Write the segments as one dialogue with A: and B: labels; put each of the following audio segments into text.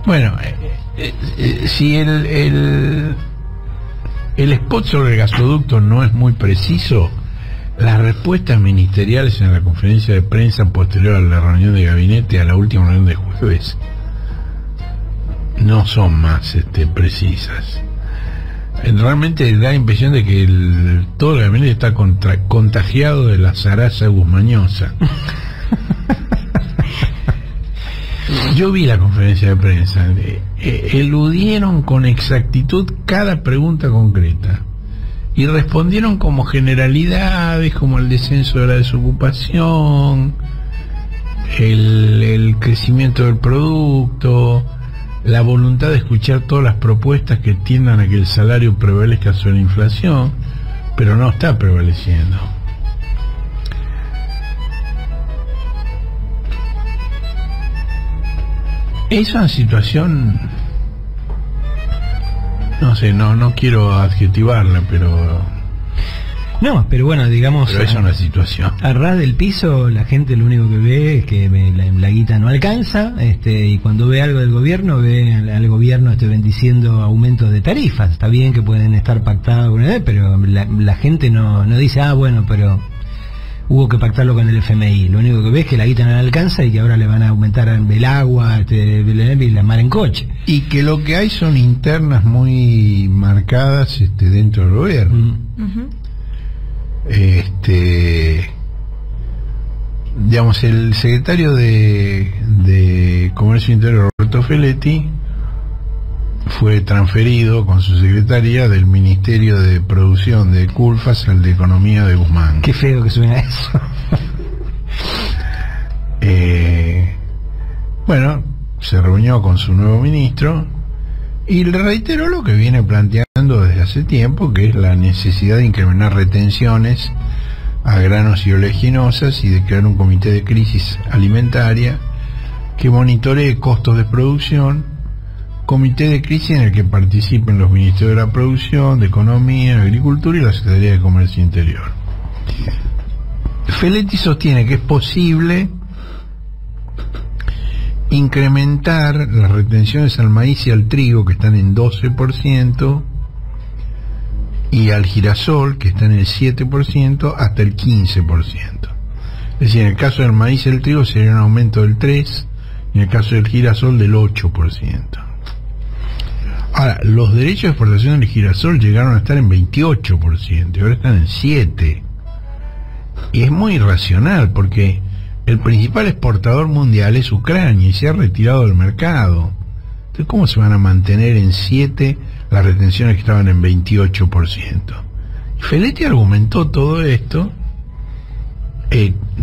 A: Bueno, si el spot sobre el gasoducto no es muy preciso, las respuestas ministeriales en la conferencia de prensa posterior a la reunión de gabinete, a la última reunión de jueves, no son más precisas. Realmente da la impresión de que todo el gabinete está contagiado de la zaraza guzmañosa. Yo vi la conferencia de prensa, eludieron con exactitud cada pregunta concreta y respondieron como generalidades, como el descenso de la desocupación, el crecimiento del producto, la voluntad de escuchar todas las propuestas que tiendan a que el salario prevalezca sobre la inflación, pero no está prevaleciendo. Es una situación, no sé, no quiero adjetivarla, pero...
B: No, pero bueno, digamos...
A: Pero es una situación.
B: A ras del piso, la gente lo único que ve es que la guita no alcanza, y cuando ve algo del gobierno, ve al gobierno bendiciendo aumentos de tarifas. Está bien que pueden estar pactados con él, pero la gente no dice, bueno, pero hubo que pactarlo con el FMI. Lo único que ve es que la guita no le alcanza y que ahora le van a aumentar el agua, y la mar en coche.
A: Y que lo que hay son internas muy marcadas dentro del gobierno. Digamos, el secretario de Comercio Interior, Roberto Feletti, fue transferido con su secretaría del Ministerio de Producción de Culfas al de Economía de Guzmán.
B: Qué feo que suena eso.
A: Bueno, se reunió con su nuevo ministro y le reiteró lo que viene planteando desde hace tiempo, que es la necesidad de incrementar retenciones a granos y oleaginosas y de crear un comité de crisis alimentaria que monitoree costos de producción, comité de crisis en el que participen los ministerios de la Producción, de Economía, Agricultura y la Secretaría de Comercio Interior. Feletti sostiene que es posible incrementar las retenciones al maíz y al trigo, que están en 12%, y al girasol, que está en el 7%, hasta el 15%. Es decir, en el caso del maíz y el trigo sería un aumento del 3%, y en el caso del girasol del 8%. Ahora, los derechos de exportación del girasol llegaron a estar en 28%, y ahora están en 7%. Y es muy irracional, porque el principal exportador mundial es Ucrania y se ha retirado del mercado. Entonces, ¿cómo se van a mantener en 7 las retenciones que estaban en 28%? Y Feletti argumentó todo esto.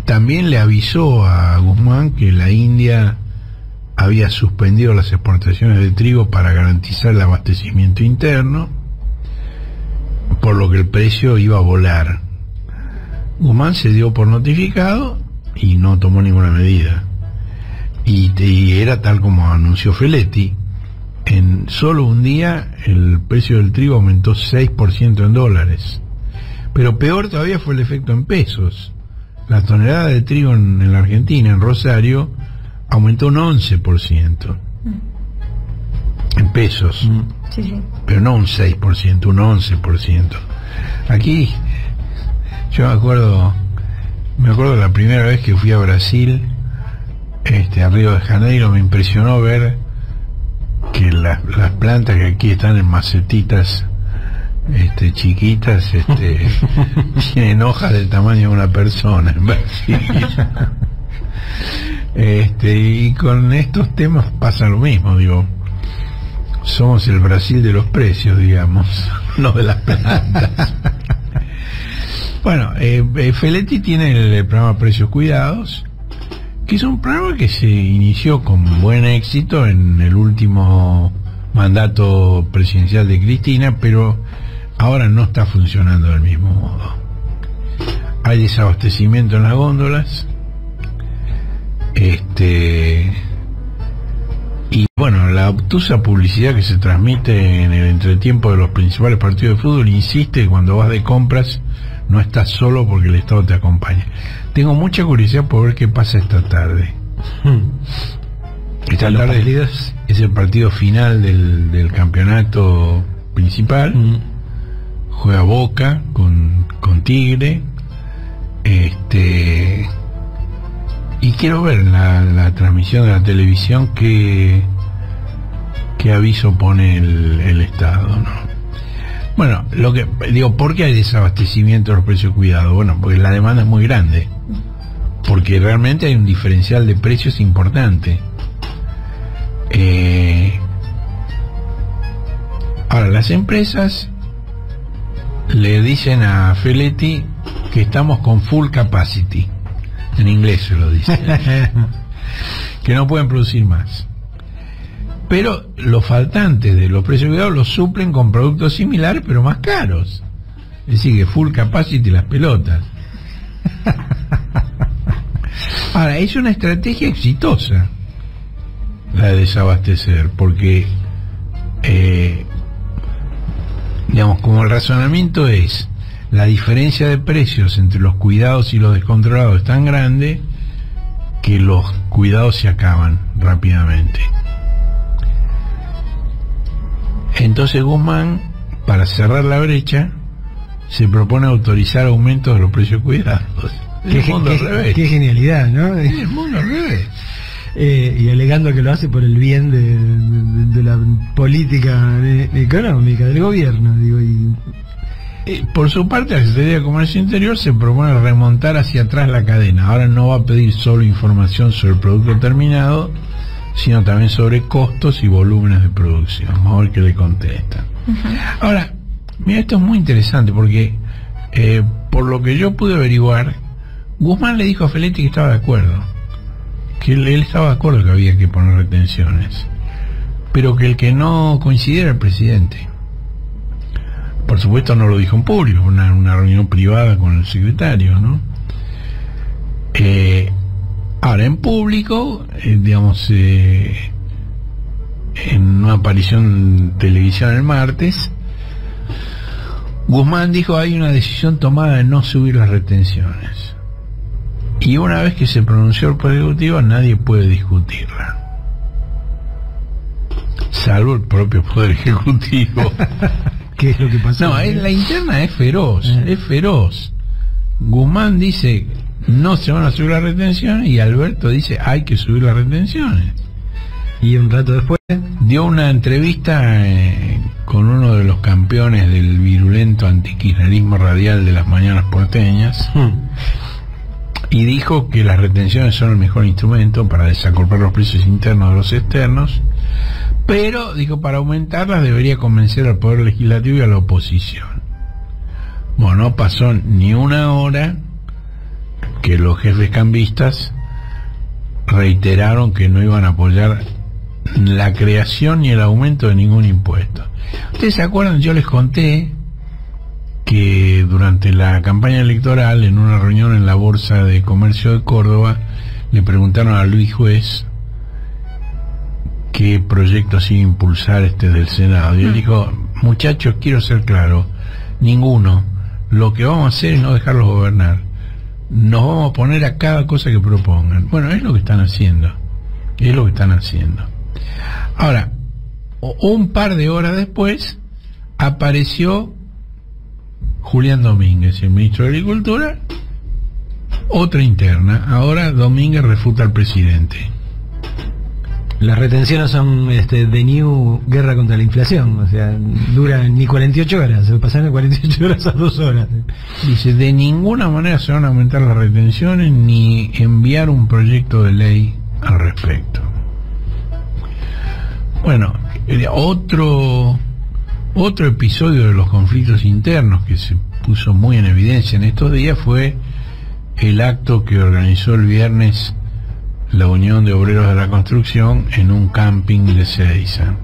A: También le avisó a Guzmán que la India había suspendido las exportaciones de trigo para garantizar el abastecimiento interno, por lo que el precio iba a volar. Guzmán se dio por notificado y no tomó ninguna medida. Y era tal como anunció Feletti. En solo un día el precio del trigo aumentó 6% en dólares. Pero peor todavía fue el efecto en pesos. La tonelada de trigo en la Argentina, en Rosario, aumentó un 11% en pesos.
C: Sí.
A: Pero no un 6%, un 11%. Aquí yo me acuerdo la primera vez que fui a Brasil, a Río de Janeiro, me impresionó ver que las plantas que aquí están en macetitas chiquitas, tienen hojas del tamaño de una persona en Brasil. Y con estos temas pasa lo mismo, digo, somos el Brasil de los precios, digamos, no de las plantas. Bueno, Feletti tiene el programa Precios Cuidados, que es un programa que se inició con buen éxito en el último mandato presidencial de Cristina, pero ahora no está funcionando del mismo modo. Hay desabastecimiento en las góndolas, y bueno, la obtusa publicidad que se transmite en el entretiempo de los principales partidos de fútbol insiste que cuando vas de compras no estás solo porque el Estado te acompaña. Tengo mucha curiosidad por ver qué pasa esta tarde. Esta tarde es el partido final del campeonato principal. Juega Boca con Tigre. Y quiero ver la transmisión de la televisión qué aviso pone el Estado, ¿no? Bueno, lo que digo, ¿por qué hay desabastecimiento de los precios de cuidado? Bueno, porque la demanda es muy grande, porque realmente hay un diferencial de precios importante. Ahora, las empresas le dicen a Feletti que estamos con full capacity, en inglés se lo dice, que no pueden producir más, pero los faltantes de los precios de cuidado los suplen con productos similares pero más caros. Es decir, que full capacity las pelotas. Ahora, es una estrategia exitosa la de desabastecer, porque digamos, como el razonamiento es la diferencia de precios entre los cuidados y los descontrolados es tan grande que los cuidados se acaban rápidamente. Entonces Guzmán, para cerrar la brecha, se propone autorizar aumentos de los precios de cuidados.
B: Qué genialidad, ¿no?
A: Es el mundo al revés.
B: Y alegando que lo hace por el bien de la política económica del gobierno, digo.
A: Por su parte, la Secretaría de Comercio Interior se propone remontar hacia atrás la cadena. Ahora no va a pedir solo información sobre el producto terminado, sino también sobre costos y volúmenes de producción. Vamos a ver qué le contestan. Ahora, mira, esto es muy interesante porque por lo que yo pude averiguar, Guzmán le dijo a Feletti que estaba de acuerdo, que él estaba de acuerdo que había que poner retenciones, pero que el que no coincidiera era el presidente. Por supuesto no lo dijo en público, una reunión privada con el secretario, ¿no? Ahora, en público, digamos, en una aparición en televisión el martes, Guzmán dijo: hay una decisión tomada de no subir las retenciones. Y una vez que se pronunció el Poder Ejecutivo, nadie puede discutirla, salvo el propio Poder Ejecutivo.
B: ¿Qué es lo que pasó?
A: No, la interna es feroz, es feroz. Guzmán dice: no se van a subir las retenciones, y Alberto dice: hay que subir las retenciones.
B: Y un rato después
A: dio una entrevista con uno de los campeones del virulento antikirchnerismo radial de las mañanas porteñas, y dijo que las retenciones son el mejor instrumento para desacomprar los precios internos de los externos, pero dijo, para aumentarlas debería convencer al Poder Legislativo y a la oposición. Bueno, no pasó ni una hora que los jefes cambistas reiteraron que no iban a apoyar la creación ni el aumento de ningún impuesto. ¿Ustedes se acuerdan? Yo les conté que durante la campaña electoral, en una reunión en la Bolsa de Comercio de Córdoba, le preguntaron a Luis Juez qué proyecto iba a impulsar del Senado, y él dijo: muchachos, quiero ser claro, ninguno. Lo que vamos a hacer es no dejarlos gobernar, nos vamos a oponer a cada cosa que propongan. Bueno, es lo que están haciendo, es lo que están haciendo. Ahora, un par de horas después apareció Julián Domínguez, el ministro de Agricultura. Otra interna. Ahora Domínguez refuta al presidente.
B: Las retenciones son de new guerra contra la inflación, o sea, duran ni 48 horas, se pasan de 48 horas a 2 horas.
A: Dice: de ninguna manera se van a aumentar las retenciones ni enviar un proyecto de ley al respecto. Bueno, otro episodio de los conflictos internos que se puso muy en evidencia en estos días fue el acto que organizó el viernes la Unión de Obreros de la Construcción en un camping de Ezeiza.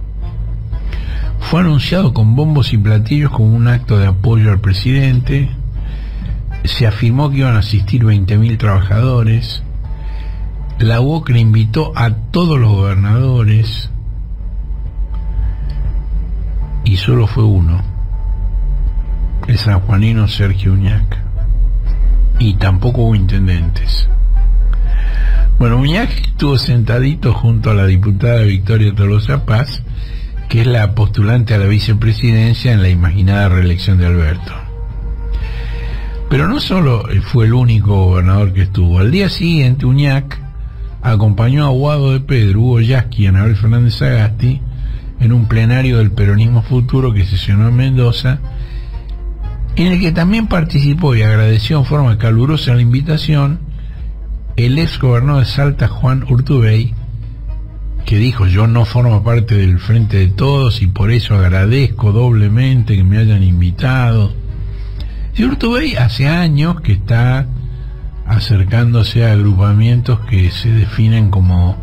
A: Fue anunciado con bombos y platillos como un acto de apoyo al presidente. Se afirmó que iban a asistir 20.000 trabajadores. La UOCRA invitó a todos los gobernadores y solo fue uno, el sanjuanino Sergio Uñac, y tampoco hubo intendentes. Bueno, Uñac estuvo sentadito junto a la diputada Victoria Tolosa Paz, que es la postulante a la vicepresidencia en la imaginada reelección de Alberto. Pero no solo fue el único gobernador que estuvo. Al día siguiente, Uñac acompañó a Guado de Pedro, Hugo Yasky y Anabel Fernández Sagasti en un plenario del Peronismo Futuro que sesionó en Mendoza, en el que también participó y agradeció en forma calurosa la invitación el ex gobernador de Salta, Juan Urtubey, que dijo: yo no formo parte del Frente de Todos y por eso agradezco doblemente que me hayan invitado. Y Urtubey hace años que está acercándose a agrupamientos que se definen como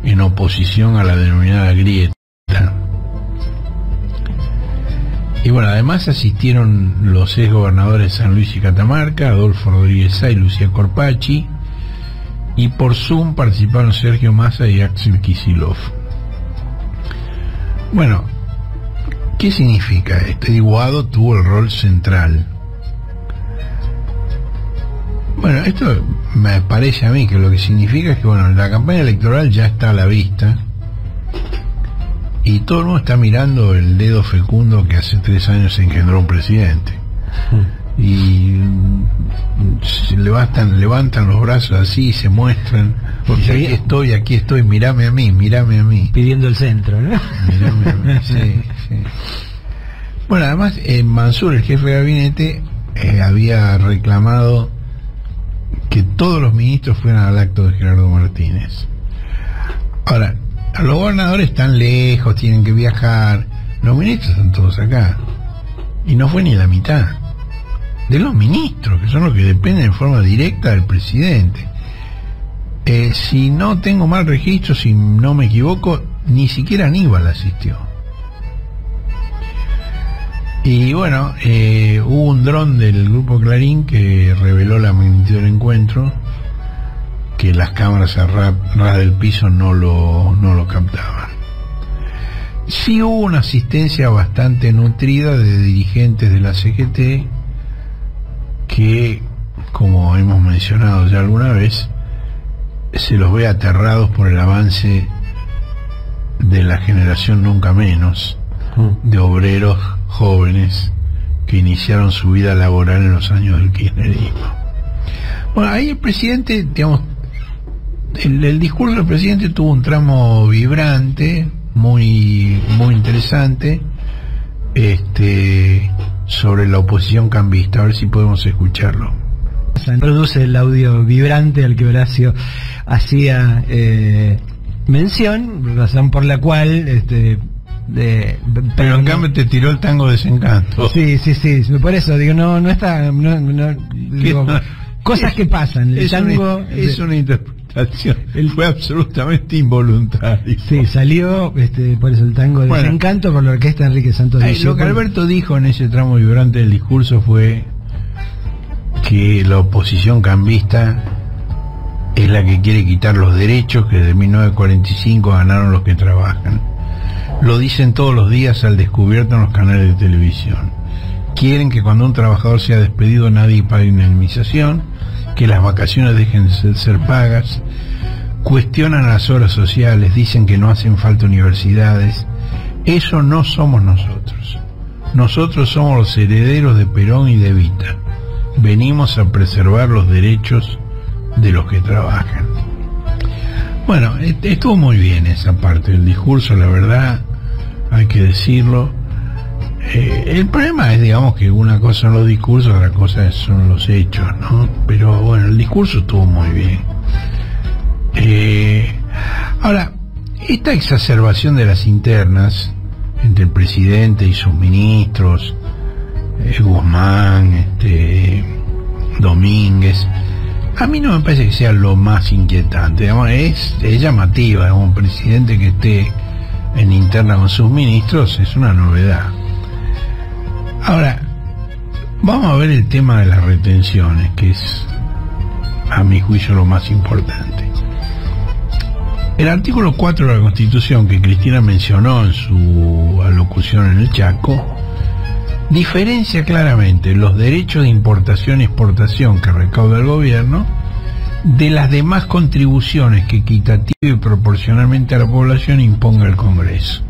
A: en oposición a la denominada grieta. Y bueno, además asistieron los ex gobernadores de San Luis y Catamarca, Adolfo Rodríguez Sá y Lucía Corpachi, y por Zoom participaron Sergio Massa y Axel Kicillof. Bueno, ¿qué significa esto? Guado tuvo el rol central. Bueno, esto me parece a mí que lo que significa es que, bueno, la campaña electoral ya está a la vista y todo el mundo está mirando el dedo fecundo que hace 3 años engendró un presidente. Y se levantan los brazos así y se muestran, porque aquí estoy, mírame a mí.
B: Pidiendo el centro, ¿no?
A: Mírame a mí, sí. Bueno, además, Mansur, el jefe de gabinete, había reclamado que todos los ministros fueran al acto de Gerardo Martínez. Ahora, los gobernadores están lejos, tienen que viajar, los ministros están todos acá, y no fue ni la mitad de los ministros, que son los que dependen en forma directa del presidente. Si no tengo mal registro, si no me equivoco, ni siquiera Aníbal asistió. Y bueno, hubo un dron del grupo Clarín que reveló la magnitud del encuentro, que las cámaras a ras del piso no lo captaban. Sí hubo una asistencia bastante nutrida de dirigentes de la CGT que, como hemos mencionado ya alguna vez, se los ve aterrados por el avance de la generación Nunca Menos, de obreros jóvenes que iniciaron su vida laboral en los años del kirchnerismo. Bueno, ahí el presidente, digamos, el discurso del presidente tuvo un tramo vibrante, muy interesante, sobre la oposición cambista. A ver si podemos escucharlo.
B: Produce el audio vibrante al que Horacio hacía mención, razón por la cual
A: pero en cambio te tiró el tango Desencanto.
B: Sí, por eso digo, no está, digo, cosas que pasan. El tango
A: es una interpretación, fue absolutamente involuntario.
B: Sí, salió por eso el tango Desencanto por la orquesta Enrique Santos.
A: Lo que Alberto dijo en ese tramo vibrante del discurso fue que la oposición cambista es la que quiere quitar los derechos que desde 1945 ganaron los que trabajan. Lo dicen todos los días al descubierto en los canales de televisión. Quieren que cuando un trabajador sea despedido nadie pague indemnización, que las vacaciones dejen de ser pagas, cuestionan las horas sociales, dicen que no hacen falta universidades. Eso no somos nosotros. Nosotros somos los herederos de Perón y de Evita. Venimos a preservar los derechos de los que trabajan. Bueno, estuvo muy bien esa parte del discurso, la verdad, hay que decirlo. El problema es, digamos, que una cosa son los discursos, otra cosa son los hechos, ¿no? Pero bueno, el discurso estuvo muy bien. Ahora, esta exacerbación de las internas entre el presidente y sus ministros, Guzmán, Domínguez, a mí no me parece que sea lo más inquietante. Digamos, es llamativa, digamos, un presidente que esté en interna con sus ministros es una novedad. Ahora, vamos a ver el tema de las retenciones, que es, a mi juicio, lo más importante. El artículo 4 de la Constitución, que Cristina mencionó en su alocución en el Chaco, diferencia claramente los derechos de importación y exportación que recauda el gobierno de las demás contribuciones que equitativa y proporcionalmente a la población imponga el Congreso.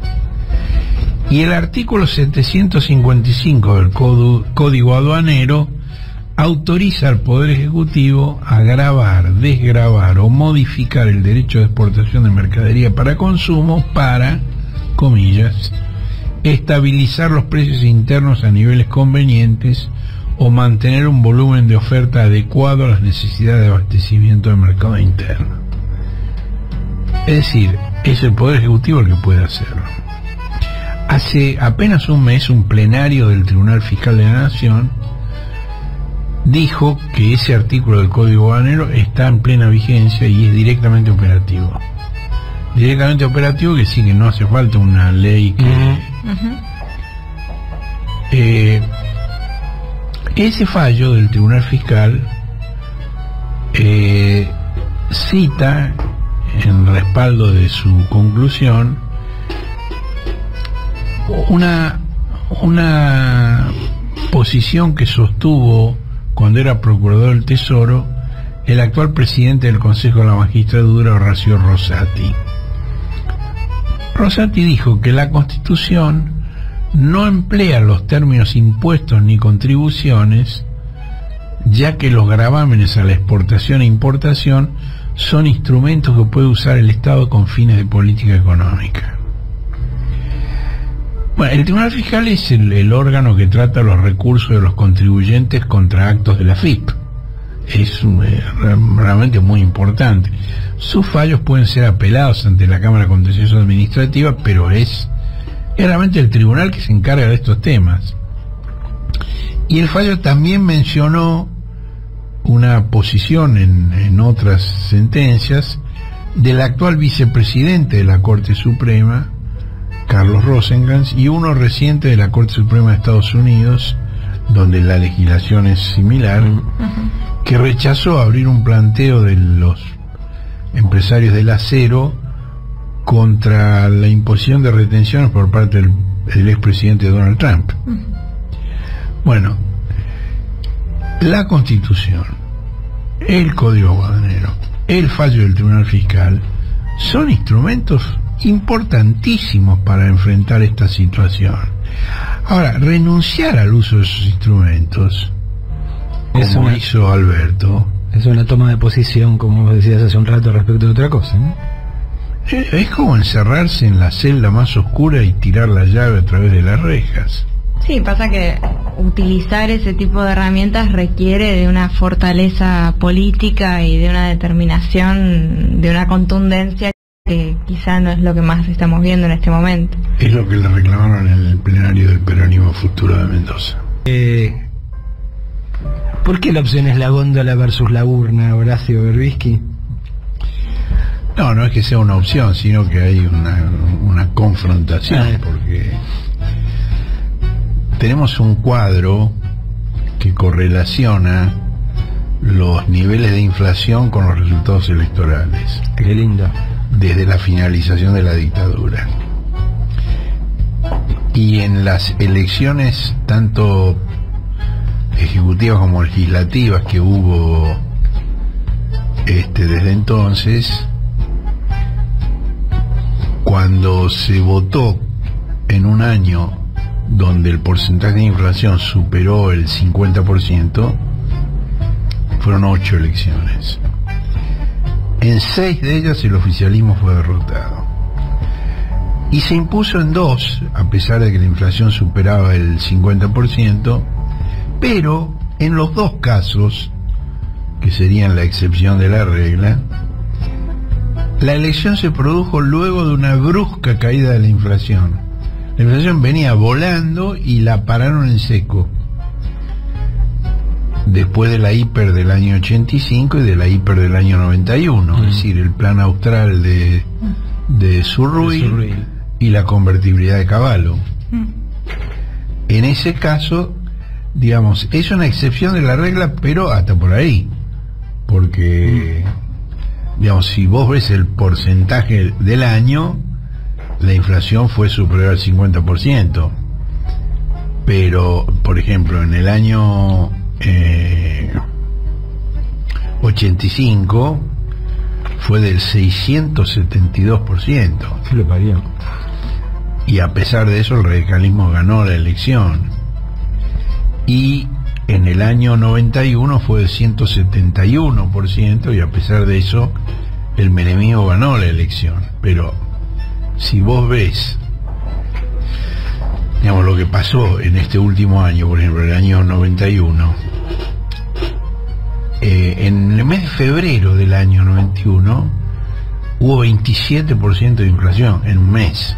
A: Y el artículo 755 del Código Aduanero autoriza al Poder Ejecutivo a gravar, desgravar o modificar el derecho de exportación de mercadería para consumo para, comillas, estabilizar los precios internos a niveles convenientes o mantener un volumen de oferta adecuado a las necesidades de abastecimiento del mercado interno. Es decir, es el Poder Ejecutivo el que puede hacerlo. Hace apenas un mes, un plenario del Tribunal Fiscal de la Nación dijo que ese artículo del Código Aduanero está en plena vigencia y es directamente operativo. Directamente operativo, que sí, que no hace falta una ley que... Ese fallo del Tribunal Fiscal cita en respaldo de su conclusión una posición que sostuvo cuando era procurador del Tesoro el actual presidente del Consejo de la Magistratura, Horacio Rosati. Rosati dijo que la Constitución no emplea los términos impuestos ni contribuciones, ya que los gravámenes a la exportación e importación son instrumentos que puede usar el Estado con fines de política económica. Bueno, el Tribunal Fiscal es el órgano que trata los recursos de los contribuyentes contra actos de la FIP. Es realmente muy importante. Sus fallos pueden ser apelados ante la Cámara Contencioso Administrativa, pero es realmente el tribunal que se encarga de estos temas. Y el fallo también mencionó una posición en otras sentencias del actual vicepresidente de la Corte Suprema, Carlos Rosenkranz, y uno reciente de la Corte Suprema de Estados Unidos, donde la legislación es similar, que rechazó abrir un planteo de los empresarios del acero contra la imposición de retenciones por parte del expresidente Donald Trump. Bueno, la Constitución, el Código Aduanero, el fallo del Tribunal Fiscal son instrumentos importantísimos para enfrentar esta situación. Ahora, renunciar al uso de esos instrumentos, como hizo Alberto,
B: es una toma de posición, como decías hace un rato, respecto de otra cosa, ¿no?
A: Es como encerrarse en la celda más oscura y tirar la llave a través de las rejas.
C: Sí, pasa que utilizar ese tipo de herramientas requiere de una fortaleza política y de una determinación, de una contundencia que quizá no es lo que más estamos viendo en este momento.
A: Es lo que le reclamaron en el plenario del peronismo futuro de Mendoza.
B: ¿Por qué la opción es la góndola versus la urna, Horacio Berbisky?
A: No es que sea una opción, sino que hay una confrontación, porque tenemos un cuadro que correlaciona los niveles de inflación con los resultados electorales.
B: Qué lindo.
A: Desde la finalización de la dictadura. Y en las elecciones, tanto ejecutivas como legislativas que hubo desde entonces, cuando se votó en un año donde el porcentaje de inflación superó el 50%, fueron 8 elecciones. En 6 de ellas el oficialismo fue derrotado. Y se impuso en 2, a pesar de que la inflación superaba el 50%, pero en los 2 casos, que serían la excepción de la regla, la elección se produjo luego de una brusca caída de la inflación. La inflación venía volando y la pararon en seco, después de la hiper del año 85 y de la hiper del año 91, es decir, el plan austral de Surruil y la convertibilidad de Cavallo. En ese caso, digamos, es una excepción de la regla, pero hasta por ahí, porque digamos, si vos ves el porcentaje del año, la inflación fue superior al 50%, pero por ejemplo en el año 85 fue del 672%.
B: Se lo parió.
A: Y a pesar de eso el radicalismo ganó la elección. Y en el año 91 fue del 171%, y a pesar de eso el menemismo ganó la elección. Pero si vos ves, digamos, lo que pasó en este último año, por ejemplo, el año 91, en el mes de febrero del año 91 hubo 27% de inflación en un mes.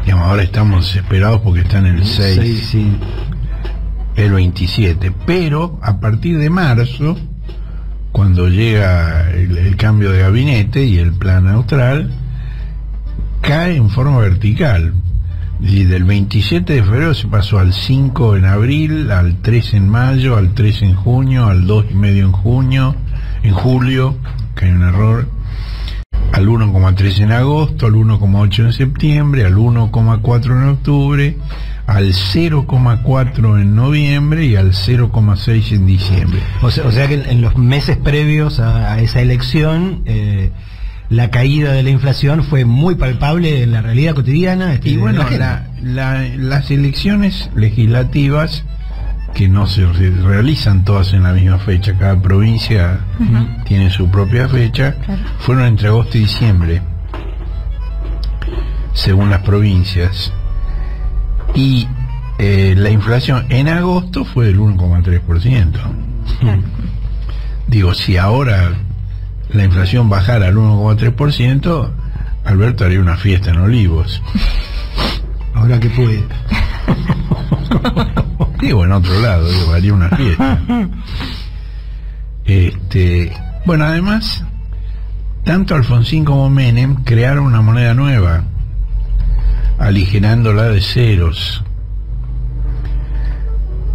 A: Digamos, ahora estamos desesperados porque están en el 6,
B: sí.
A: El 27, pero a partir de marzo, cuando llega el cambio de gabinete y el plan austral, cae en forma vertical. Y del 27 de febrero se pasó al 5 en abril, al 3 en mayo, al 3 en junio, al 2,5 en julio, que hay un error, al 1,3 en agosto, al 1,8 en septiembre, al 1,4 en octubre, al 0,4 en noviembre y al 0,6 en diciembre.
B: O sea que en los meses previos a esa elección, la caída de la inflación fue muy palpable en la realidad cotidiana.
A: Y bueno, las elecciones legislativas, que no se realizan todas en la misma fecha, cada provincia tiene su propia fecha, fueron entre agosto y diciembre, según las provincias. Y la inflación en agosto fue del 1,3%. Digo, si ahora la inflación bajara al 1,3%, Alberto haría una fiesta en Olivos.
B: Ahora que puede.
A: Digo, en otro lado, digo, haría una fiesta. Bueno, además, tanto Alfonsín como Menem crearon una moneda nueva, aligerándola de ceros.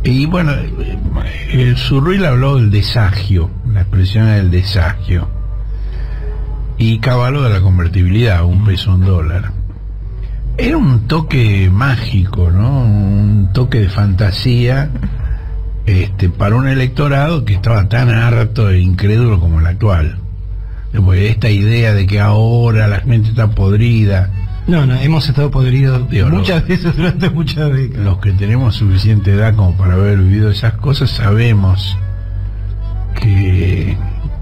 A: Y bueno, Zurril habló del desagio, la expresión del desagio, y Cavallo de la convertibilidad, $1 a $1. Era un toque mágico, ¿no? Un toque de fantasía, para un electorado que estaba tan harto e incrédulo como el actual. Pues esta idea de que ahora la gente está podrida.
B: No, hemos estado podridos muchas veces durante muchas décadas.
A: Los que tenemos suficiente edad como para haber vivido esas cosas sabemos que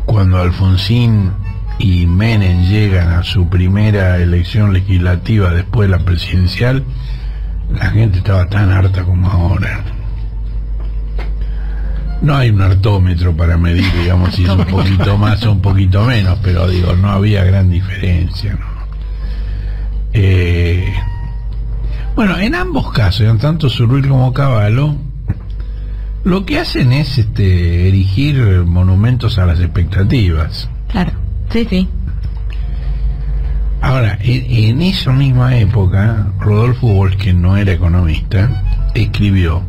A: cuando Alfonsín y Menem llegan a su primera elección legislativa después de la presidencial, la gente estaba tan harta como ahora. No hay un hartómetro para medir, digamos, si es un poquito más o un poquito menos, pero digo, no había gran diferencia, ¿no? Bueno, en ambos casos, tanto Zurril como Cavallo, lo que hacen es erigir monumentos a las expectativas.
C: Claro, sí.
A: Ahora, en esa misma época, Rodolfo Walsh, que no era economista, escribió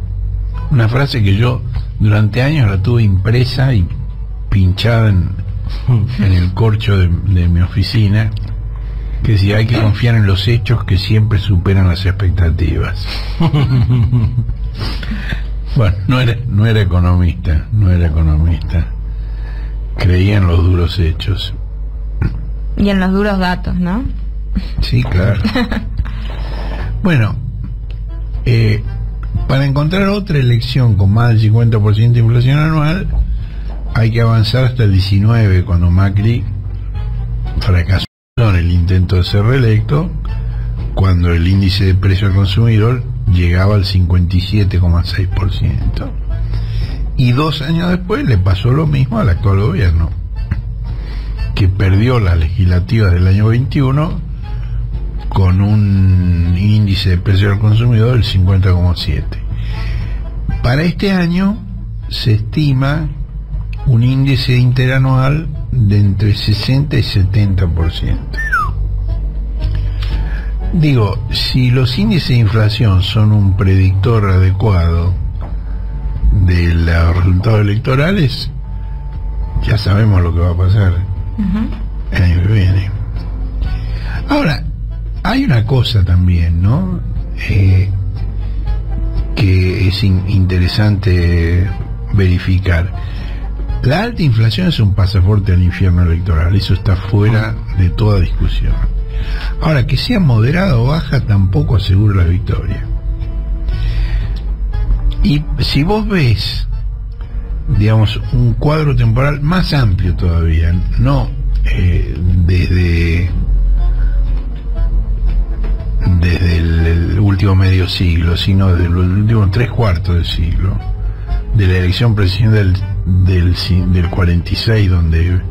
A: una frase que yo durante años la tuve impresa y pinchada en el corcho de mi oficina, que decía: hay que confiar en los hechos que siempre superan las expectativas. Bueno, no era economista, creía en los duros hechos.
C: Y en los duros datos, ¿no?
A: Sí, claro. Bueno, para encontrar otra elección con más del 50% de inflación anual, hay que avanzar hasta el 19, cuando Macri fracasó en el intento de ser reelecto, cuando el índice de precio al consumidor llegaba al 57,6%. Y 2 años después le pasó lo mismo al actual gobierno, que perdió las legislativas del año 21 con un índice de precio al consumidor del 50,7%. Para este año se estima un índice interanual de entre 60 y 70%. Digo, si los índices de inflación son un predictor adecuado de los resultados electorales, ya sabemos lo que va a pasar el año que viene. Ahora, hay una cosa también, ¿no? Que es interesante verificar. La alta inflación es un pasaporte al infierno electoral, eso está fuera de toda discusión. Ahora, que sea moderada o baja tampoco asegura la victoria. Y si vos ves, digamos, un cuadro temporal más amplio todavía, no desde el último medio siglo, sino desde los últimos 3/4 del siglo, de la elección presidencial del 46, donde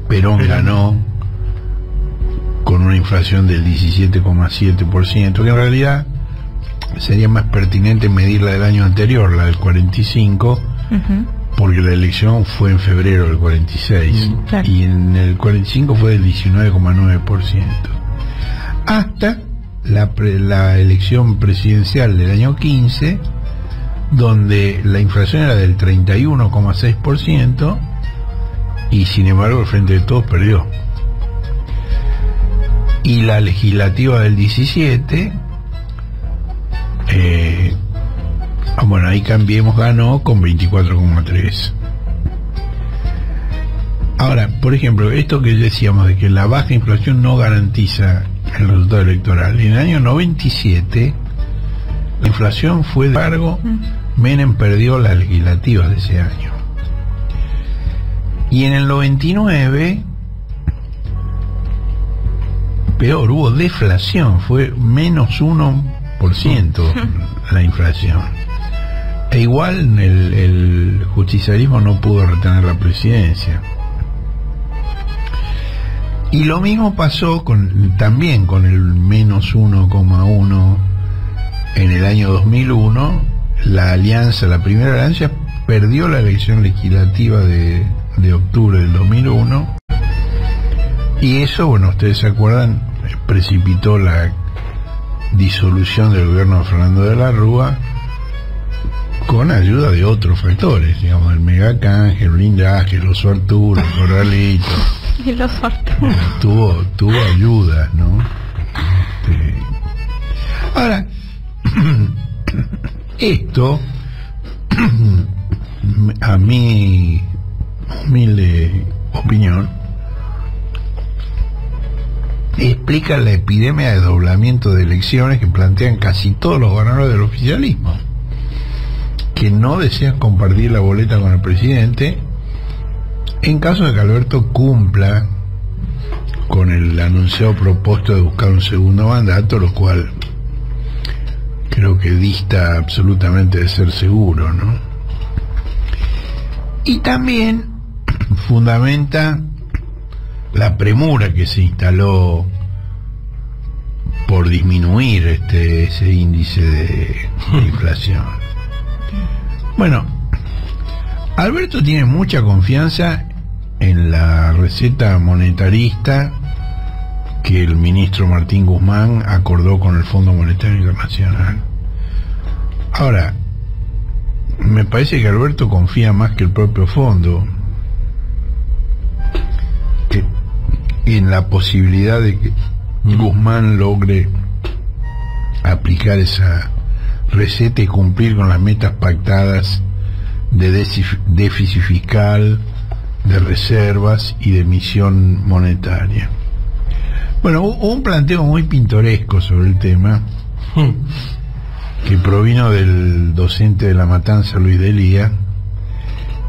A: Perón ganó con una inflación del 17,7%, que en realidad sería más pertinente medir la del año anterior, la del 45, porque la elección fue en febrero del 46,
C: claro.
A: Y en el 45 fue del 19,9%. Hasta la elección presidencial del año 15, donde la inflación era del 31,6%, y sin embargo el Frente de Todos perdió. Y la legislativa del 17, bueno, ahí Cambiemos ganó con 24,3%. Ahora, por ejemplo, esto que decíamos de que la baja inflación no garantiza el resultado electoral. En el año 97 la inflación fue de largo, Menem perdió las legislativas de ese año. Y en el 99 peor, hubo deflación, fue menos 1% la inflación. E igual el justicialismo no pudo retener la presidencia. Y lo mismo pasó también con el menos 1,1 en el año 2001. La primera alianza perdió la elección legislativa de octubre del 2001, y eso, bueno, ustedes se acuerdan, precipitó la disolución del gobierno de Fernando de la Rúa con ayuda de otros factores, digamos, el megacanje, el blindaje, el oso Arturo, el corralito.
C: Y los Arturo.
A: Tuvo ayudas, ¿no? Ahora, esto, a mi humilde opinión, explica la epidemia de desdoblamiento de elecciones que plantean casi todos los ganadores del oficialismo, que no desean compartir la boleta con el presidente en caso de que Alberto cumpla con el anunciado propósito de buscar un segundo mandato, lo cual creo que dista absolutamente de ser seguro, ¿no? Y también fundamenta la premura que se instaló por disminuir ese índice de inflación. Bueno, Alberto tiene mucha confianza en la receta monetarista que el ministro Martín Guzmán acordó con el Fondo Monetario Internacional. Ahora, me parece que Alberto confía más que el propio fondo en la posibilidad de que Guzmán logre aplicar esa receta y cumplir con las metas pactadas de déficit fiscal, de reservas y de emisión monetaria. Bueno, hubo un planteo muy pintoresco sobre el tema que provino del docente de La Matanza, Luis Delía,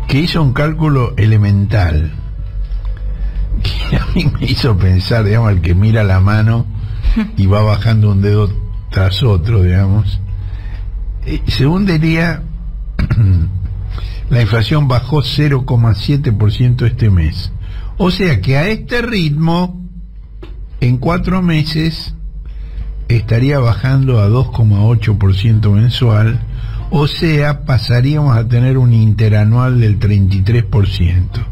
A: que hizo un cálculo elemental que a mí me hizo pensar, digamos, el que mira la mano y va bajando un dedo tras otro, digamos. Según Delía, la inflación bajó 0,7% este mes. O sea que a este ritmo, en 4 meses, estaría bajando a 2,8% mensual. O sea, pasaríamos a tener un interanual del 33%.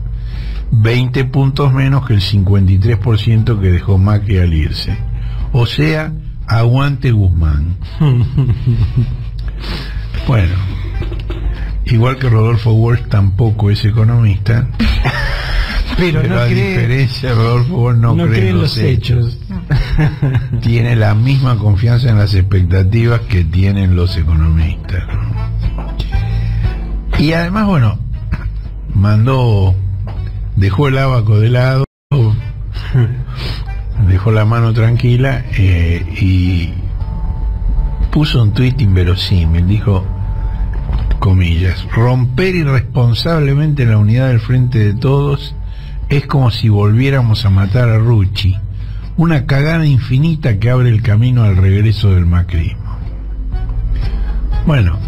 A: 20 puntos menos que el 53% que dejó Macri al irse. O sea, aguante Guzmán. Bueno, igual que Rodolfo Walsh tampoco es economista, pero no a diferencia de Rodolfo Walsh no cree en los hechos. Tiene la misma confianza en las expectativas que tienen los economistas, ¿no? Y además, bueno, dejó el abaco de lado, dejó la mano tranquila y puso un tuit inverosímil. Dijo, comillas, romper irresponsablemente la unidad del Frente de Todos es como si volviéramos a matar a Rucci, una cagada infinita que abre el camino al regreso del macrismo. Bueno,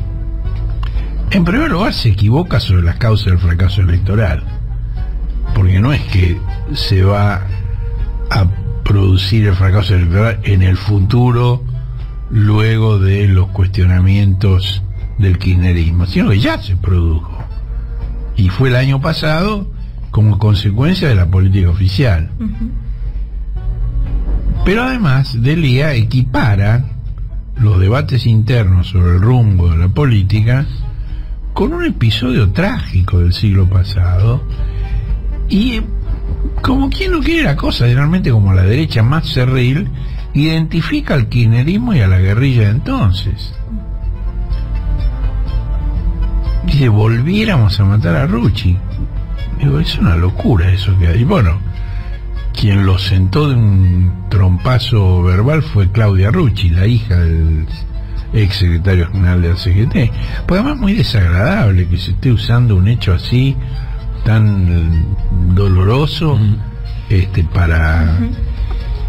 A: en primer lugar se equivoca sobre las causas del fracaso electoral, porque no es que se va a producir el fracaso electoral en el futuro luego de los cuestionamientos del kirchnerismo, sino que ya se produjo, y fue el año pasado como consecuencia de la política oficial. Pero además Delía equipara los debates internos sobre el rumbo de la política con un episodio trágico del siglo pasado, y como quien no quiere la cosa, generalmente como la derecha más cerril, identifica al kirchnerismo y a la guerrilla de entonces. Dice, volviéramos a matar a Rucci. Digo, es una locura eso que hay. Bueno, quien lo sentó de un trompazo verbal fue Claudia Rucci, la hija del ex secretario general de la CGT. Pues además muy desagradable que se esté usando un hecho así tan doloroso para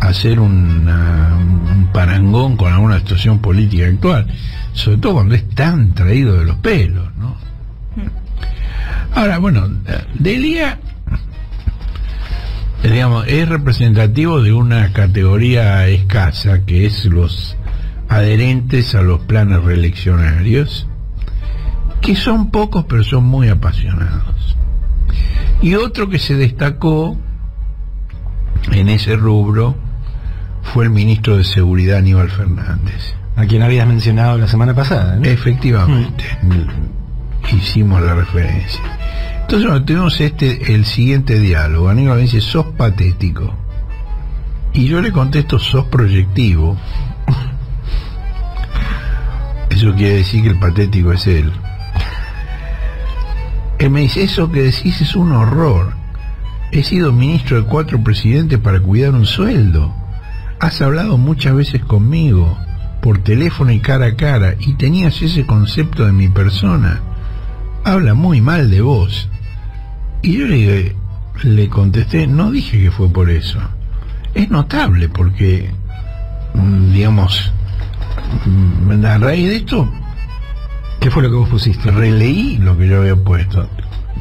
A: hacer un parangón con alguna situación política actual, sobre todo cuando es tan traído de los pelos, ¿no? Ahora, bueno, Delía, digamos, es representativo de una categoría escasa, que es los adherentes a los planes reeleccionarios, que son pocos pero son muy apasionados. Y otro que se destacó en ese rubro fue el ministro de Seguridad, Aníbal Fernández,
B: a quien habías mencionado la semana pasada, ¿no?
A: Efectivamente, hicimos la referencia. Entonces, bueno, tuvimos el siguiente diálogo. Aníbal me dice, sos patético. Y yo le contesto, sos proyectivo. Eso quiere decir que el patético es él. Él me dice, eso que decís es un horror. He sido ministro de 4 presidentes para cuidar un sueldo. Has hablado muchas veces conmigo, por teléfono y cara a cara, y tenías ese concepto de mi persona. Habla muy mal de vos. Y yo le contesté, no dije que fue por eso. Es notable porque, digamos, a raíz de esto,
B: ¿qué fue lo que vos pusiste?
A: Releí lo que yo había puesto,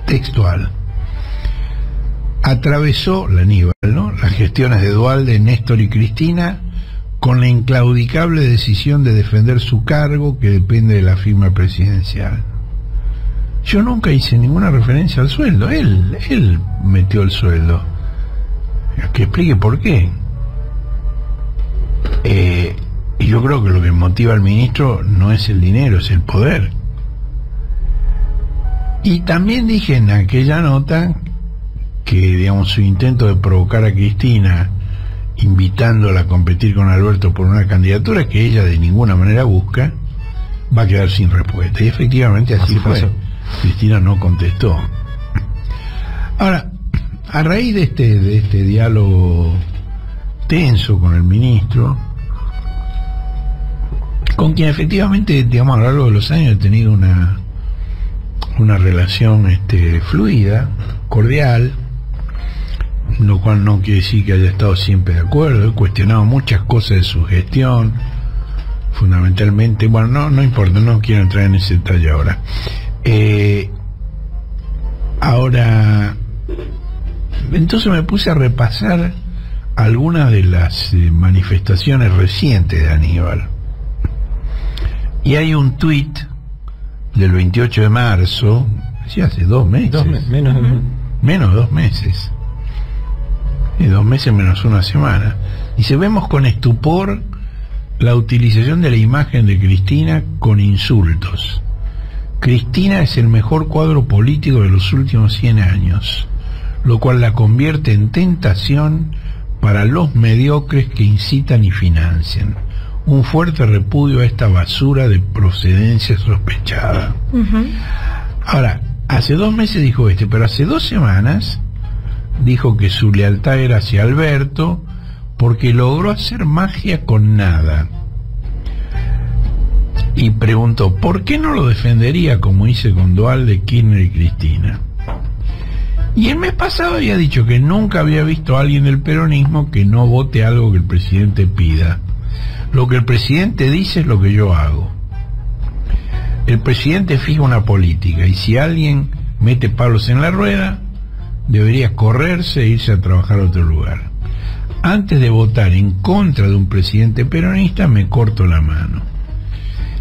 A: textual. Atravesó la Aníbal, ¿no?, las gestiones de Duhalde, Néstor y Cristina con la inclaudicable decisión de defender su cargo, que depende de la firma presidencial. Yo nunca hice ninguna referencia al sueldo. Él metió el sueldo. Que explique por qué. Y yo creo que lo que motiva al ministro no es el dinero, es el poder. Y también dije en aquella nota que, digamos, su intento de provocar a Cristina, invitándola a competir con Alberto por una candidatura que ella de ninguna manera busca, va a quedar sin respuesta. Y efectivamente así fue. Pasó. Cristina no contestó. Ahora, a raíz de este diálogo tenso con el ministro, con quien efectivamente, digamos, a lo largo de los años he tenido una relación fluida, cordial, lo cual no quiere decir que haya estado siempre de acuerdo. He cuestionado muchas cosas de su gestión, fundamentalmente, bueno, no importa, no quiero entrar en ese detalle ahora. Ahora, entonces me puse a repasar algunas de las manifestaciones recientes de Aníbal. Y hay un tuit del 28 de marzo, sí, hace 2 meses. Menos de 2 meses. Y 2 meses menos una semana. Dice, vemos con estupor la utilización de la imagen de Cristina con insultos. Cristina es el mejor cuadro político de los últimos 100 años, lo cual la convierte en tentación para los mediocres que incitan y financian. Un fuerte repudio a esta basura de procedencia sospechada. Ahora, Hace 2 meses dijo pero hace 2 semanas dijo que su lealtad era hacia Alberto porque logró hacer magia con nada. Y preguntó, ¿por qué no lo defendería como hice con Duhalde, Kirchner y Cristina? Y el mes pasado había dicho que nunca había visto a alguien del peronismo que no vote algo que el presidente pida. Lo que el presidente dice es lo que yo hago. El presidente fija una política y si alguien mete palos en la rueda, debería correrse e irse a trabajar a otro lugar. Antes de votar en contra de un presidente peronista, me corto la mano.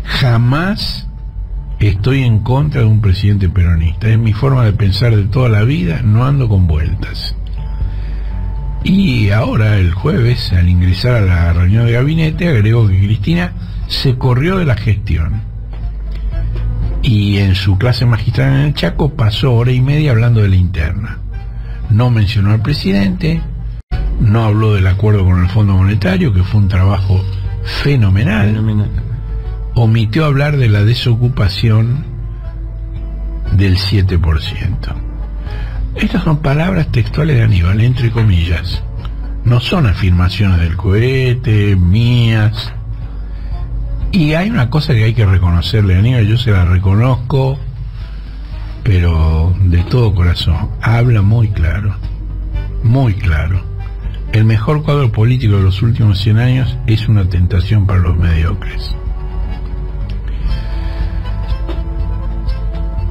A: Jamás estoy en contra de un presidente peronista. Es mi forma de pensar de toda la vida, no ando con vueltas. Y ahora, el jueves, al ingresar a la reunión de gabinete, agregó que Cristina se corrió de la gestión. Y en su clase magistral en el Chaco pasó 1 hora y media hablando de la interna. No mencionó al presidente, no habló del acuerdo con el Fondo Monetario, que fue un trabajo fenomenal. Omitió hablar de la desocupación del 7%. Estas son palabras textuales de Aníbal, entre comillas. No son afirmaciones del cohete, mías. Y hay una cosa que hay que reconocerle a Aníbal, yo se la reconozco, pero de todo corazón. Habla muy claro, muy claro. El mejor cuadro político de los últimos 100 años es una tentación para los mediocres.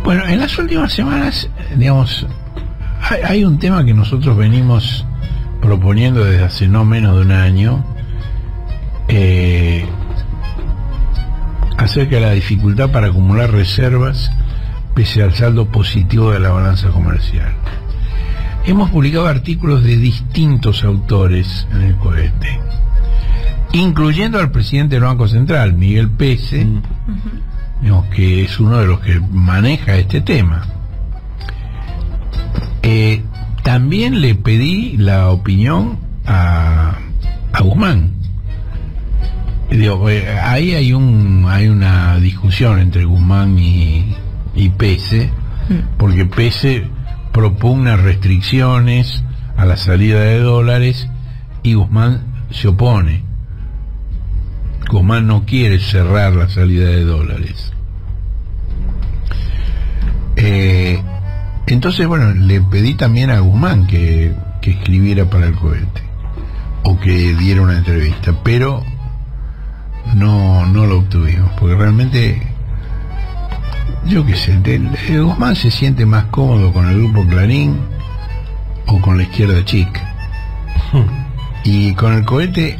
A: Bueno, en las últimas semanas, digamos, hay un tema que nosotros venimos proponiendo desde hace no menos de un año, acerca de la dificultad para acumular reservas pese al saldo positivo de la balanza comercial. Hemos publicado artículos de distintos autores en el cohete, incluyendo al presidente del Banco Central, Miguel Pese, digamos, que es uno de los que maneja este tema. También le pedí la opinión a Guzmán. Digo, ahí hay una discusión entre Guzmán y Pese, porque Pese propugna restricciones a la salida de dólares y Guzmán se opone. Guzmán no quiere cerrar la salida de dólares. Entonces, bueno, le pedí también a Guzmán que escribiera para el cohete o que diera una entrevista, pero no lo obtuvimos, porque realmente, yo qué sé, Guzmán se siente más cómodo con el grupo Clarín o con la izquierda chica, y con el cohete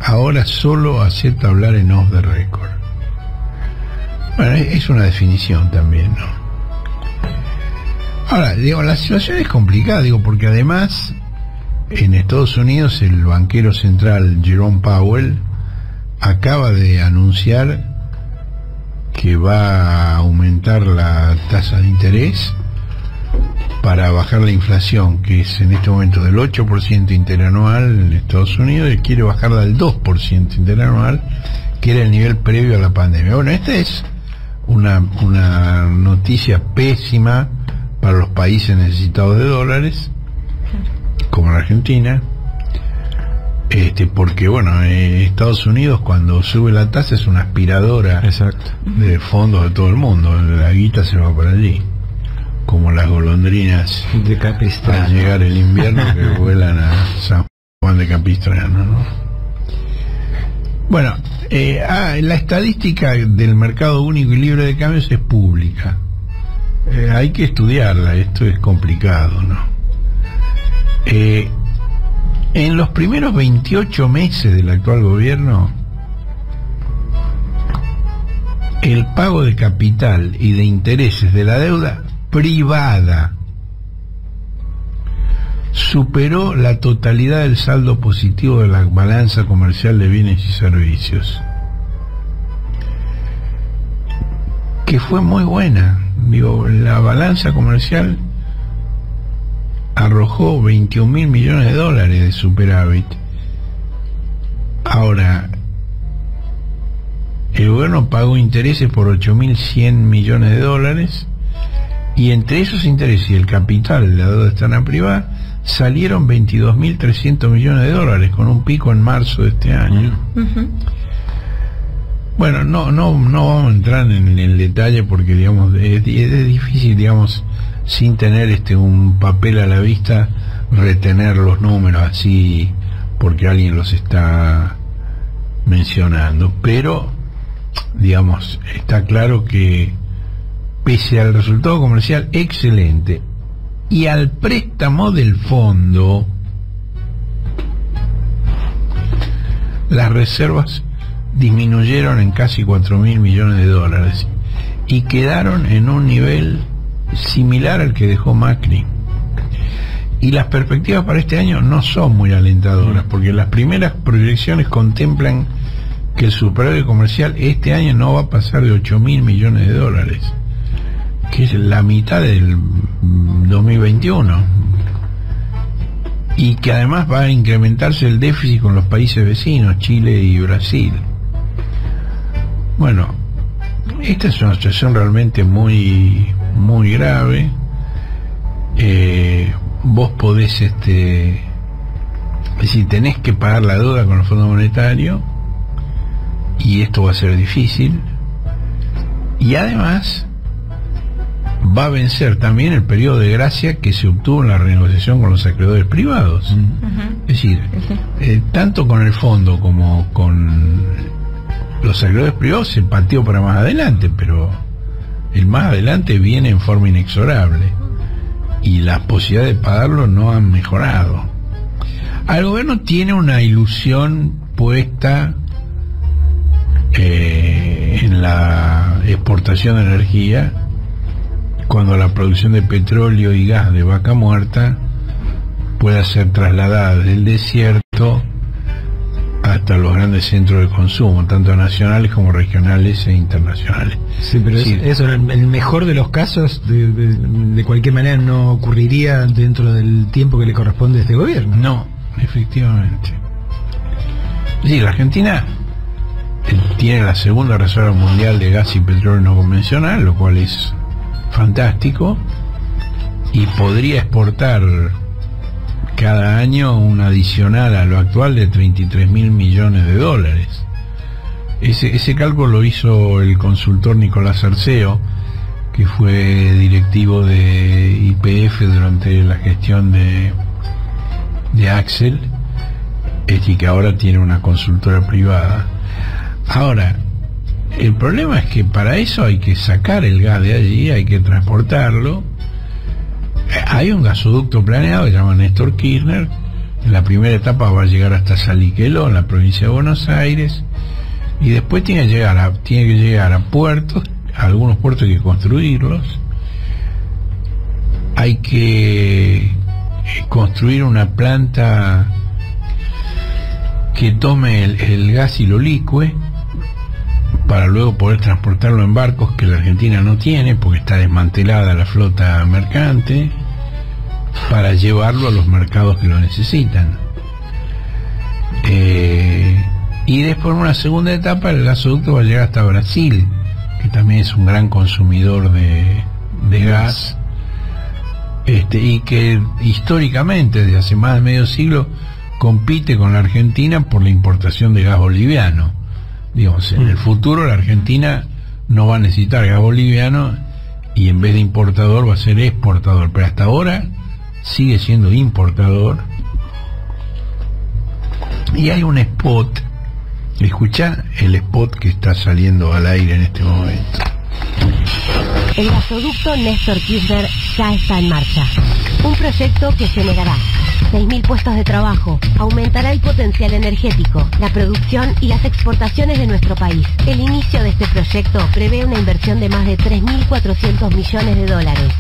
A: ahora solo acepta hablar en off the record. Bueno, es una definición también, ¿no? Ahora, digo, la situación es complicada, digo, porque además en Estados Unidos el banquero central Jerome Powell acaba de anunciar que va a aumentar la tasa de interés para bajar la inflación, que es en este momento del 8% interanual en Estados Unidos, y quiere bajarla al 2% interanual, que era el nivel previo a la pandemia. Bueno, esta es una noticia pésima para los países necesitados de dólares, como la Argentina, porque bueno, Estados Unidos cuando sube la tasa es una aspiradora. Exacto. De fondos de todo el mundo, la guita se va para allí, como las golondrinas de Capistrano al llegar el invierno que vuelan a San Juan de Capistrano, ¿no? Bueno, la estadística del mercado único y libre de cambios es pública. Hay que estudiarla, esto es complicado, ¿no? En los primeros 28 meses del actual gobierno, el pago de capital y de intereses de la deuda privada superó la totalidad del saldo positivo de la balanza comercial de bienes y servicios, que fue muy buena. Digo, la balanza comercial arrojó 21.000 millones de dólares de superávit. Ahora, el gobierno pagó intereses por 8.100 millones de dólares Y entre esos intereses y el capital de la deuda externa privada salieron 22.300 millones de dólares, con un pico en marzo de este año. Bueno, no vamos a entrar en el detalle porque, digamos, es difícil, digamos, sin tener un papel a la vista, retener los números así porque alguien los está mencionando, pero, digamos, está claro que pese al resultado comercial excelente y al préstamo del fondo, las reservas disminuyeron en casi 4.000 millones de dólares y quedaron en un nivel similar al que dejó Macri. Y las perspectivas para este año no son muy alentadoras, porque las primeras proyecciones contemplan que el superávit comercial este año no va a pasar de 8.000 millones de dólares, que es la mitad del 2021, y que además va a incrementarse el déficit con los países vecinos, Chile y Brasil. Bueno, esta es una situación realmente muy grave. Vos podés, es decir, tenés que pagar la deuda con el Fondo Monetario, y esto va a ser difícil, y además va a vencer también el periodo de gracia que se obtuvo en la renegociación con los acreedores privados. Es decir, tanto con el fondo como con los acreedores privados se pateó para más adelante, pero el más adelante viene en forma inexorable y las posibilidades de pagarlo no han mejorado. Al gobierno tiene una ilusión puesta en la exportación de energía, cuando la producción de petróleo y gas de Vaca Muerta pueda ser trasladada del desierto hasta los grandes centros de consumo, tanto nacionales como regionales e internacionales.
B: Sí, pero sí, eso en el mejor de los casos, de cualquier manera no ocurriría dentro del tiempo que le corresponde a este gobierno.
A: No, efectivamente. Sí, la Argentina tiene la segunda reserva mundial de gas y petróleo no convencional, lo cual es fantástico, y podría exportar cada año un adicional a lo actual de 33.000 millones de dólares. Ese cálculo lo hizo el consultor Nicolás Arceo, que fue directivo de YPF durante la gestión de Axel, y que ahora tiene una consultora privada. Ahora, el problema es que para eso hay que sacar el gas de allí, hay que transportarlo. Hay un gasoducto planeado que se llama Néstor Kirchner. En la primera etapa va a llegar hasta Saliqueló, en la provincia de Buenos Aires, y después tiene que llegar a puertos. Algunos puertos hay que construirlos. Hay que construir una planta que tome el gas y lo licue, para luego poder transportarlo en barcos, que la Argentina no tiene porque está desmantelada la flota mercante, para llevarlo a los mercados que lo necesitan. Y después, en una segunda etapa, el gasoducto va a llegar hasta Brasil, que también es un gran consumidor de gas, y que históricamente, desde hace más de medio siglo, compite con la Argentina por la importación de gas boliviano. Digamos, en el futuro la Argentina no va a necesitar gas boliviano y en vez de importador va a ser exportador, pero hasta ahora sigue siendo importador. Y hay un spot, escuchá el spot que está saliendo al aire en este momento.
D: El gasoducto Néstor Kirchner ya está en marcha. Un proyecto que generará 6.000 puestos de trabajo, aumentará el potencial energético, la producción y las exportaciones de nuestro país. El inicio de este proyecto prevé una inversión de más de 3.400 millones de dólares.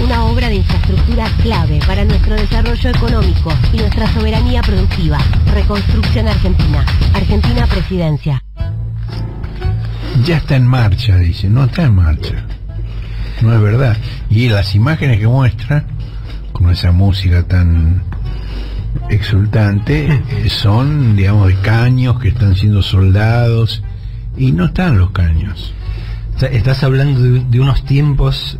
D: Una obra de infraestructura clave para nuestro desarrollo económico y nuestra soberanía productiva. Reconstrucción Argentina. Argentina Presidencia.
A: Ya está en marcha, dice. No está en marcha. No es verdad. Y las imágenes que muestra, con esa música tan exultante, son, digamos, de caños que están siendo soldados, y no están los caños.
B: O sea, estás hablando de unos tiempos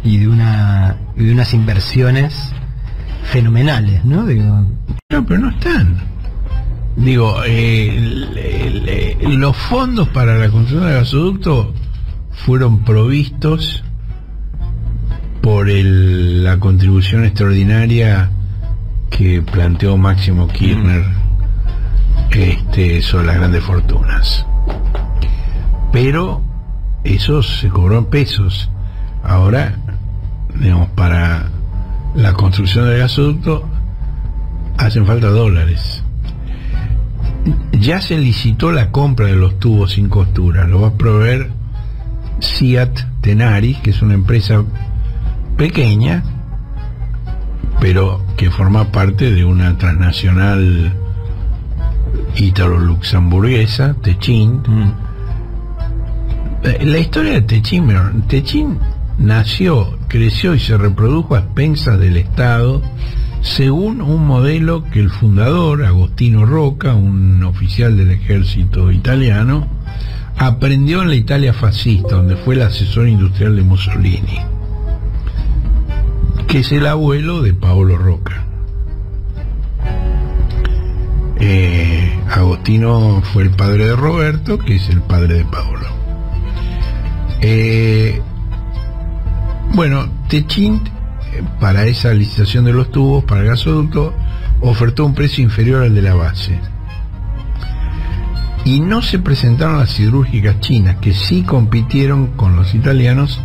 B: y de unas inversiones fenomenales, ¿no? Digo,
A: no, pero no están. Digo, los fondos para la construcción del gasoducto fueron provistos por la contribución extraordinaria que planteó Máximo Kirchner sobre las grandes fortunas. Pero eso se cobró en pesos. Ahora, digamos, para la construcción del gasoducto hacen falta dólares. Ya se licitó la compra de los tubos sin costura. Lo va a proveer Siat Tenaris, que es una empresa pequeña, pero que forma parte de una transnacional ítalo-luxemburguesa, Techint. La historia de Techint nació, creció y se reprodujo a expensas del Estado según un modelo que el fundador, Agostino Rocca, un oficial del ejército italiano, aprendió en la Italia fascista, donde fue el asesor industrial de Mussolini, que es el abuelo de Paolo Rocca. Agostino fue el padre de Roberto, que es el padre de Paolo. Bueno, Techint, para esa licitación de los tubos para el gasoducto, ofertó un precio inferior al de la base. Y no se presentaron las siderúrgicas chinas, que sí compitieron con los italianos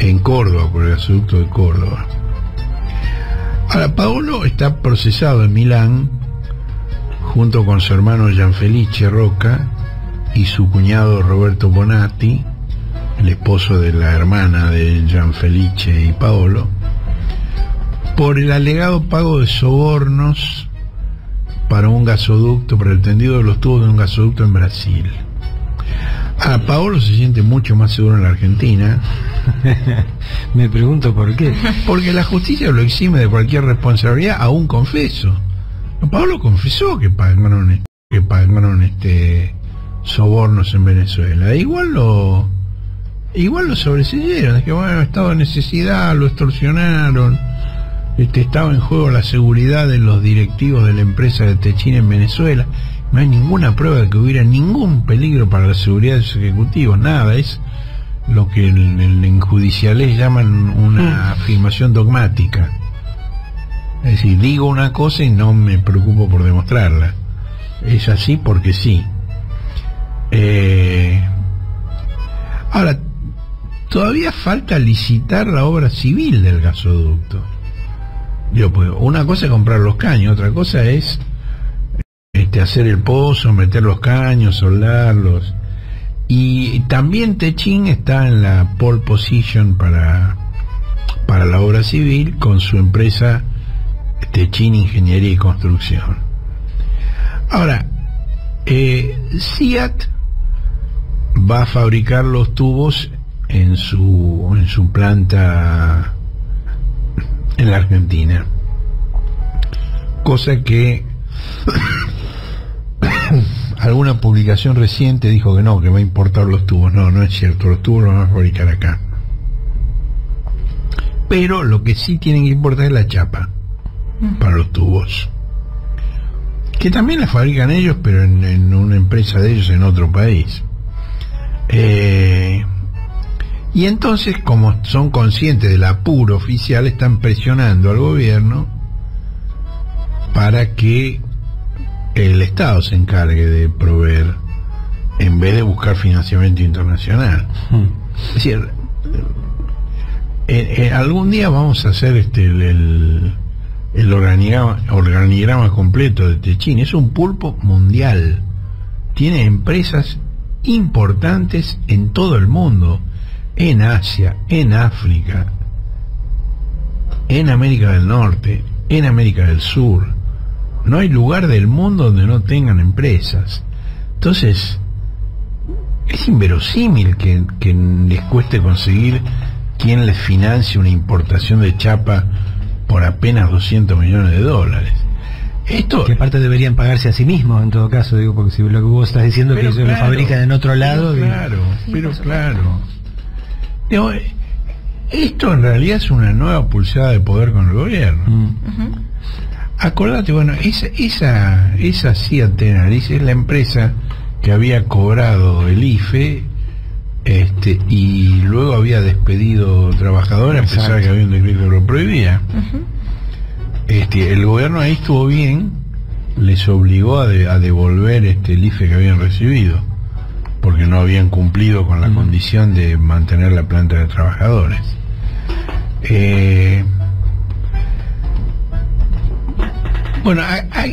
A: en Córdoba, por el gasoducto de Córdoba. Ahora, Paolo está procesado en Milán, junto con su hermano Gianfelice Rocca y su cuñado Roberto Bonatti, el esposo de la hermana de Gianfelice y Paolo, por el alegado pago de sobornos para un gasoducto, para el tendido de los tubos de un gasoducto en Brasil. Paolo se siente mucho más seguro en la Argentina.
B: Me pregunto por qué.
A: Porque la justicia lo exime de cualquier responsabilidad, aún confeso. Paolo confesó que pagaron sobornos en Venezuela. Igual lo sobreseyeron. Es que bueno, estado de necesidad, lo extorsionaron. Estaba en juego la seguridad de los directivos de la empresa de Techint en Venezuela. No hay ninguna prueba de que hubiera ningún peligro para la seguridad de sus ejecutivos, nada. Es lo que en judiciales llaman una afirmación dogmática. Es decir, digo una cosa y no me preocupo por demostrarla. Es así porque sí. Ahora, todavía falta licitar la obra civil del gasoducto. Pues, una cosa es comprar los caños, otra cosa es hacer el pozo, meter los caños, soldarlos. Y también Techint está en la pole position para la obra civil con su empresa Techint Ingeniería y Construcción. Ahora, Siat va a fabricar los tubos en su planta en la Argentina, cosa que alguna publicación reciente dijo que no, que va a importar los tubos. No es cierto, los tubos los van a fabricar acá. Pero lo que sí tienen que importar es la chapa para los tubos, que también la fabrican ellos, pero en una empresa de ellos en otro país. Y entonces, como son conscientes del apuro oficial, están presionando al gobierno para que el Estado se encargue de proveer, en vez de buscar financiamiento internacional. Es decir, algún día vamos a hacer el organigrama completo de Techint. Es un pulpo mundial, tiene empresas importantes en todo el mundo, en Asia, en África, en América del Norte, en América del Sur. No hay lugar del mundo donde no tengan empresas. Entonces es inverosímil que les cueste conseguir quien les financie una importación de chapa por apenas $200 millones. Esto,
B: que aparte deberían pagarse a sí mismos en todo caso, digo, porque si lo que vos estás diciendo es que ellos lo fabrican en otro lado.
A: Claro. Digo, esto en realidad es una nueva pulsada de poder con el gobierno. Acordate, bueno, esa Seat Tenaris es la empresa que había cobrado el IFE y luego había despedido trabajadores. Exacto. A pesar de que había un decreto que lo prohibía. El gobierno ahí estuvo bien, les obligó a devolver el IFE que habían recibido, porque no habían cumplido con la condición de mantener la planta de trabajadores. Bueno, acá,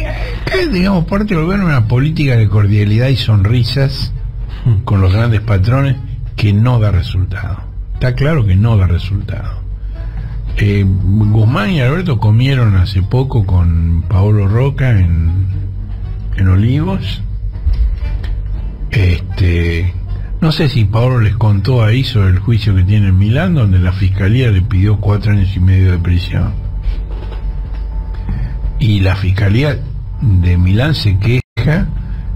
A: digamos, parte del gobierno una política de cordialidad y sonrisas con los grandes patrones que no da resultado. Está claro que no da resultado. Guzmán y Alberto comieron hace poco con Paolo Roca en Olivos. No sé si Paolo les contó ahí sobre el juicio que tiene en Milán, donde la fiscalía le pidió 4 años y medio de prisión. Y la fiscalía de Milán se queja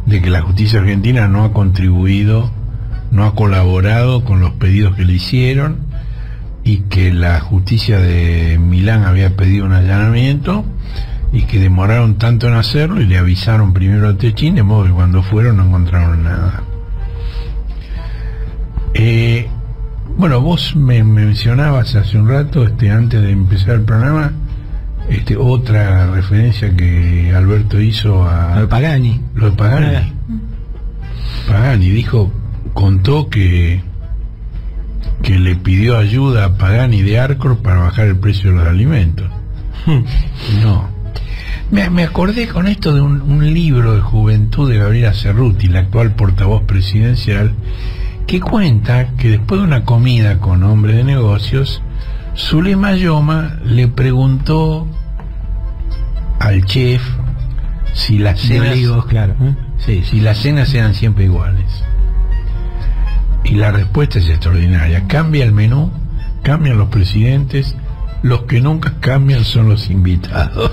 A: de que la justicia argentina no ha contribuido, no ha colaborado con los pedidos que le hicieron, y que la justicia de Milán había pedido un allanamiento y que demoraron tanto en hacerlo y le avisaron primero a Techín, de modo que cuando fueron no encontraron nada. Bueno, vos me mencionabas hace un rato, antes de empezar el programa, otra referencia que Alberto hizo a...
B: Lo de Pagani.
A: Lo de Pagani. Pagani contó que le pidió ayuda a Pagani de Arcor para bajar el precio de los alimentos. No. Me acordé con esto de un libro de juventud de Gabriela Cerruti, la actual portavoz presidencial, que cuenta que después de una comida con hombres de negocios, Zulema Yoma le preguntó al chef si las cenas, si las cenas eran siempre iguales. Y la respuesta es extraordinaria. Cambia el menú, cambian los presidentes, los que nunca cambian son los invitados.